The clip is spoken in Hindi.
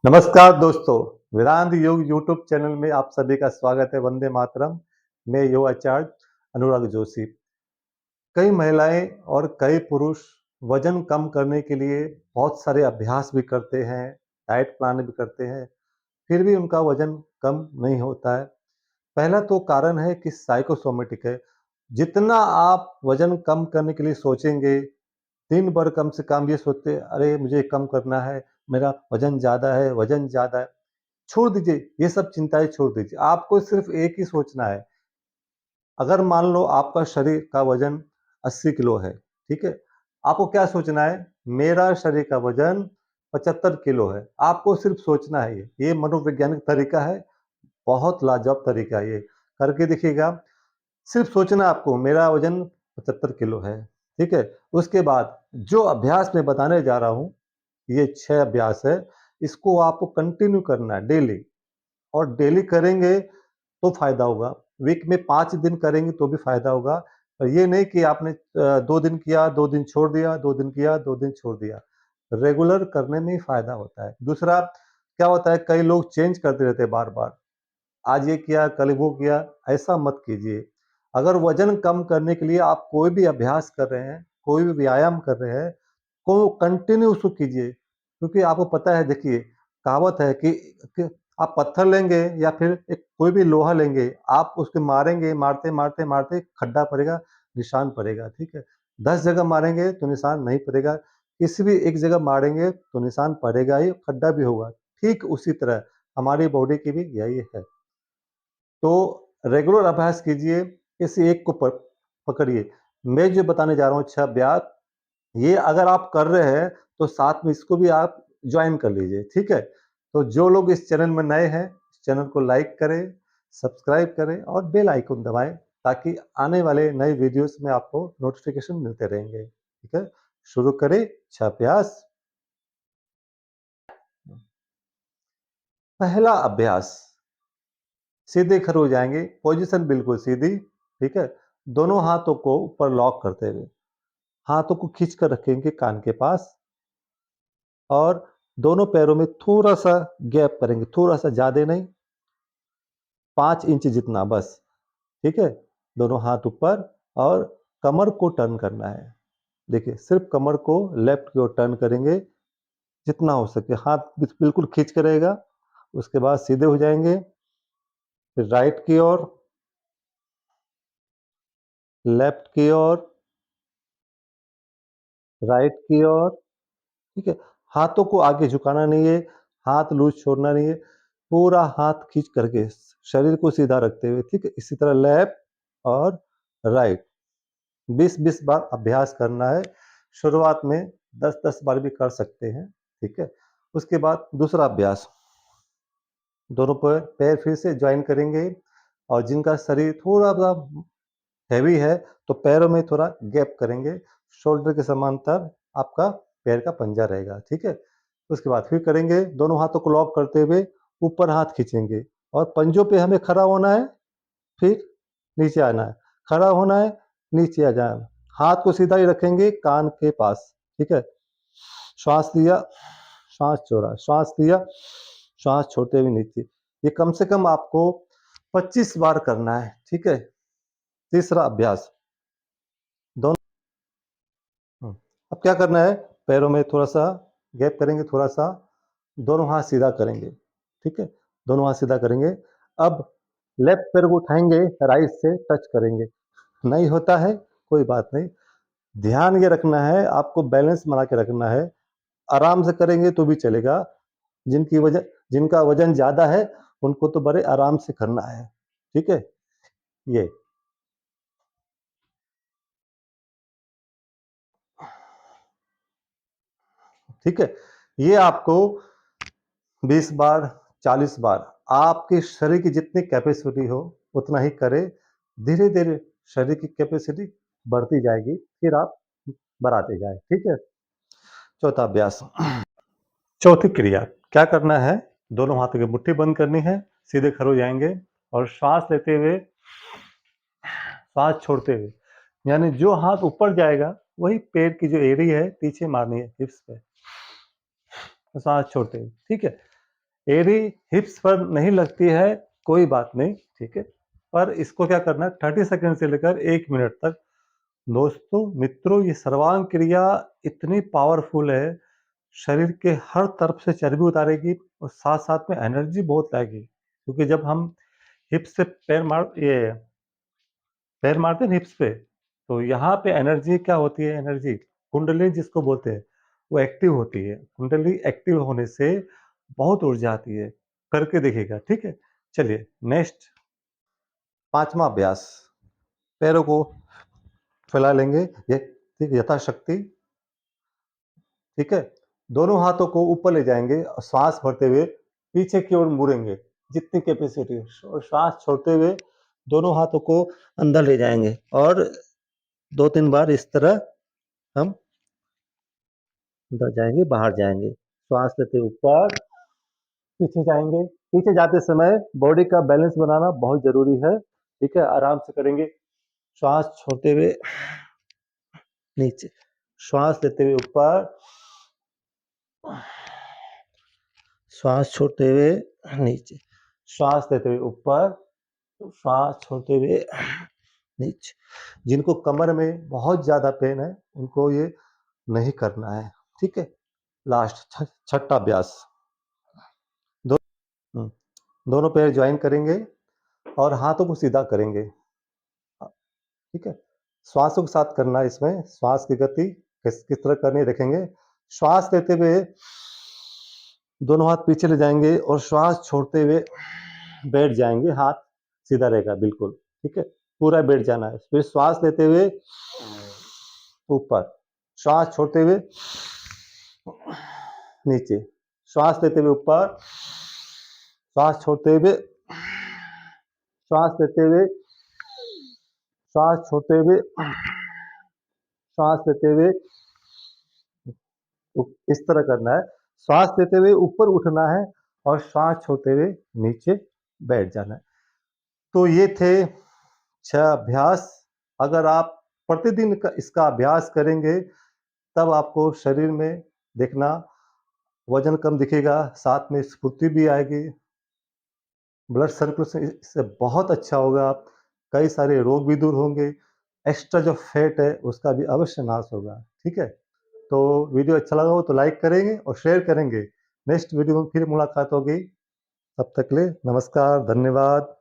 नमस्कार दोस्तों, वेदांत योग यूट्यूब चैनल में आप सभी का स्वागत है। वंदे मातरम। मैं योग आचार्य अनुराग जोशी। कई महिलाएं और कई पुरुष वजन कम करने के लिए बहुत सारे अभ्यास भी करते हैं, डाइट प्लान भी करते हैं, फिर भी उनका वजन कम नहीं होता है। पहला तो कारण है कि साइकोसोमेटिक है। जितना आप वजन कम करने के लिए सोचेंगे, दिन भर कम से कम ये सोचते, अरे मुझे कम करना है, मेरा वजन ज़्यादा है, वजन ज़्यादा है। छोड़ दीजिए, ये सब चिंताएँ छोड़ दीजिए। आपको सिर्फ़ एक ही सोचना है, अगर मान लो आपका शरीर का वज़न 80 किलो है, ठीक है? आपको क्या सोचना है, मेरा शरीर का वज़न 75 किलो है। आपको सिर्फ़ सोचना है ये। ये मनोवैज्ञानिक तरीका है, बहुत लाजवाब तरीका है ये। करके देखिएगा, सिर्फ़ सोचना है आपको मेरा वज़न 75 किलो है, ठीक है? उसके बाद जो अभ्यास मैं बताने जा रहा हूँ, ये 6 अभ्यास है, इसको आपको कंटिन्यू करना है डेली। और डेली करेंगे तो फ़ायदा होगा। वीक में 5 दिन करेंगे तो भी फ़ायदा होगा। और ये नहीं कि आपने 2 दिन किया, 2 दिन छोड़ दिया, 2 दिन किया, 2 दिन छोड़ दिया। रेगुलर करने में ही फ़ायदा होता है। दूसरा क्या होता है, कई लोग चेंज करते रहते हैं बार-बार। आज ये किया, कल वो किया, ऐसा मत कीजिए। अगर वज़न कम करने के लिए आप कोई भी अभ्यास कर रहे हैं, कोई भी व्यायाम कर रहे हैं, को कंटिन्यू उसको कीजिए। क्योंकि आपको पता है, देखिए, कहावत है कि आप पत्थर लेंगे या फिर एक कोई भी लोहा लेंगे, आप उसको मारेंगे, मारते-मारते-मारते खड्डा पड़ेगा, निशान पड़ेगा, ठीक है? 10 जगह मारेंगे तो निशान नहीं पड़ेगा, किसी भी एक जगह मारेंगे तो निशान पड़ेगा ही, खड्डा भी होगा। ठीक उसी तरह हमारी बॉडी की भी यही है। तो रेगुलर अभ्यास कीजिए, किसी एक को पकड़िए। मैं जो बताने जा रहा हूँ 6 अभ्यास, ये अगर आप कर रहे हैं तो साथ में इसको भी आप जॉइन कर लीजिए, ठीक है? तो जो लोग इस चैनल में नए हैं, इस चैनल को लाइक करें, सब्सक्राइब करें और बेल आइकन दबाएँ, ताकि आने वाले नए वीडियोज़ में आपको नोटिफ़िकेशन मिलते रहेंगे, ठीक है? शुरू करें 6 अभ्यास। पहला अभ्यास, सीधे खड़े हो जाएँगे, पोज़ीशन बिल्कुल सीधी, ठीक है? दोनों हाथों को ऊपर लॉक करते हुए, हाथों को खींच कर रखेंगे कान के पास और दोनों पैरों में थोड़ा-सा गैप करेंगे, थोड़ा-सा, ज़्यादा नहीं, 5 इंच जितना बस, ठीक है? दोनों हाथ ऊपर और कमर को टर्न करना है। देखिए, सिर्फ़ कमर को लेफ्ट की ओर टर्न करेंगे, जितना हो सके। हाथ बिल्कुल खींच के रहेगा, उसके बाद सीधे हो जाएँगे, फिर राइट की ओर, लेफ्ट की ओर, राइट की ओर, ठीक है? हाथों को आगे झुकाना नहीं है, हाथ लूज़ छोड़ना नहीं है, पूरा हाथ खींच करके शरीर को सीधा रखते हुए, ठीक है? इसी तरह लेफ्ट और राइट 20-20 बार अभ्यास करना है। शुरुआत में 10-10 बार भी कर सकते हैं, ठीक है? उसके बाद दूसरा अभ्यास, दोनों पैर फिर से जॉइन करेंगे और जिनका शरीर थोड़ा-सा हैवी है, तो पैरों में थोड़ा गैप करेंगे, शोल्डर के समांतर आपका पैर का पंजा रहेगा, ठीक है? उसके बाद फिर करेंगे, दोनों हाथों को लॉक करते हुए ऊपर हाथ खींचेंगे और पंजों पे हमें खड़ा होना है, फिर नीचे आना है, खड़ा होना है, नीचे आ जाना है। हाथ को सीधा ही रखेंगे कान के पास, ठीक है? श्वास लिया, श्वास छोड़ा, श्वास लिया, श्वास छोड़ते हुए नीचे। ये कम से कम आपको 25 बार करना है, ठीक है? तीसरा अभ्यास, दोनों अब क्या करना है, पैरों में थोड़ा-सा गैप करेंगे, थोड़ा-सा, दोनों हाथ सीधा करेंगे, ठीक है? दोनों हाथ सीधा करेंगे। अब लेफ्ट पैर को उठाएँगे, राइट से टच करेंगे। नहीं होता है, कोई बात नहीं। ध्यान ये रखना है, आपको बैलेंस बना के रखना है। आराम से करेंगे तो भी चलेगा, जिनका वज़न ज़्यादा है, उनको तो बड़े आराम से करना है, ठीक है? ये, ठीक है? ये आपको 20 बार, 40 बार, आपके शरीर की जितनी कैपेसिटी हो, उतना ही करें। धीरे-धीरे शरीर की कैपेसिटी बढ़ती जाएगी, फिर आप बढ़ाते जाएँ, ठीक है? चौथा अभ्यास, चौथी क्रिया, क्या करना है, दोनों हाथों की मुट्ठी बंद करनी है, सीधे खड़े हो जाएँगे और श्वास लेते हुए, श्वास छोड़ते हुए, यानी जो हाथ ऊपर जाएगा, वही पेट की जो एड़ी है, पीछे मारनी है हिप्स पे, श्वास छोड़ते हुए, ठीक है? एड़ी हिप्स पर नहीं लगती है, कोई बात नहीं, ठीक है। पर इसको क्या करना है, 30 सेकंड से लेकर 1 मिनट तक। दोस्तों, मित्रों, ये सर्वांग क्रिया इतनी पावरफुल है, शरीर के हर तरफ से चर्बी उतारेगी और साथ-साथ में एनर्जी बहुत लाएगी। क्योंकि जब हम हिप्स से पैर मारते हैं ना हिप्स पे, तो यहाँ पे एनर्जी क्या होती है, एनर्जी कुंडली जिसको बोलते हैं, वो एक्टिव होती है। कुंडली एक्टिव होने से बहुत ऊर्जा आती है। करके देखिएगा, ठीक है? चलिए नेक्स्ट 5वां अभ्यास, पैरों को फैला लेंगे ये ठीक यथाशक्ति, ठीक है? दोनों हाथों को ऊपर ले जाएँगे और श्वास भरते हुए पीछे की ओर मुड़ेंगे, जितनी कैपेसिटी है। और श्वास छोड़ते हुए दोनों हाथों को अंदर ले जाएँगे और 2-3 बार इस तरह हम अंदर जाएँगे, बाहर जाएँगे। श्वास लेते ऊपर, पीछे जाएँगे। पीछे जाते समय बॉडी का बैलेंस बनाना बहुत ज़रूरी है, ठीक है? आराम से करेंगे। श्वास छोड़ते हुए नीचे, श्वास लेते हुए ऊपर, श्वास छोड़ते हुए नीचे, श्वास लेते हुए ऊपर, श्वास छोड़ते हुए नीचे। जिनको कमर में बहुत ज़्यादा पेन है, उनको ये नहीं करना है, ठीक है? लास्ट छठा अभ्यास, हुँ, दोनों पैर जॉइन करेंगे और हाथों को सीधा करेंगे, ठीक है? श्वासों के साथ करना है इसमें, श्वास की गति किस तरह करनी है देखेंगे। श्वास लेते हुए दोनों हाथ पीछे ले जाएँगे और श्वास छोड़ते हुए बैठ जाएँगे, हाथ सीधा रहेगा बिल्कुल, ठीक है? पूरा बैठ जाना है। फिर श्वास लेते हुए ऊपर, श्वास छोड़ते हुए नीचे, श्वास लेते हुए ऊपर, श्वास छोड़ते हुए, श्वास लेते हुए, श्वास छोड़ते हुए, श्वास लेते हुए, इस तरह करना है। श्वास लेते हुए ऊपर उठना है और श्वास छोड़ते हुए नीचे बैठ जाना है। तो ये थे 6 अभ्यास। अगर आप प्रतिदिन इसका अभ्यास करेंगे, तब आपको शरीर में देखना वज़न कम दिखेगा, साथ में स्फूर्ति भी आएगी, ब्लड सर्कुलेशन इससे बहुत अच्छा होगा, कई सारे रोग भी दूर होंगे, एक्स्ट्रा जो फैट है उसका भी अवश्य नाश होगा, ठीक है? तो वीडियो अच्छा लगा हो तो लाइक करेंगे और शेयर करेंगे। नेक्स्ट वीडियो में फिर मुलाकात होगी, तब तक के लिए नमस्कार, धन्यवाद।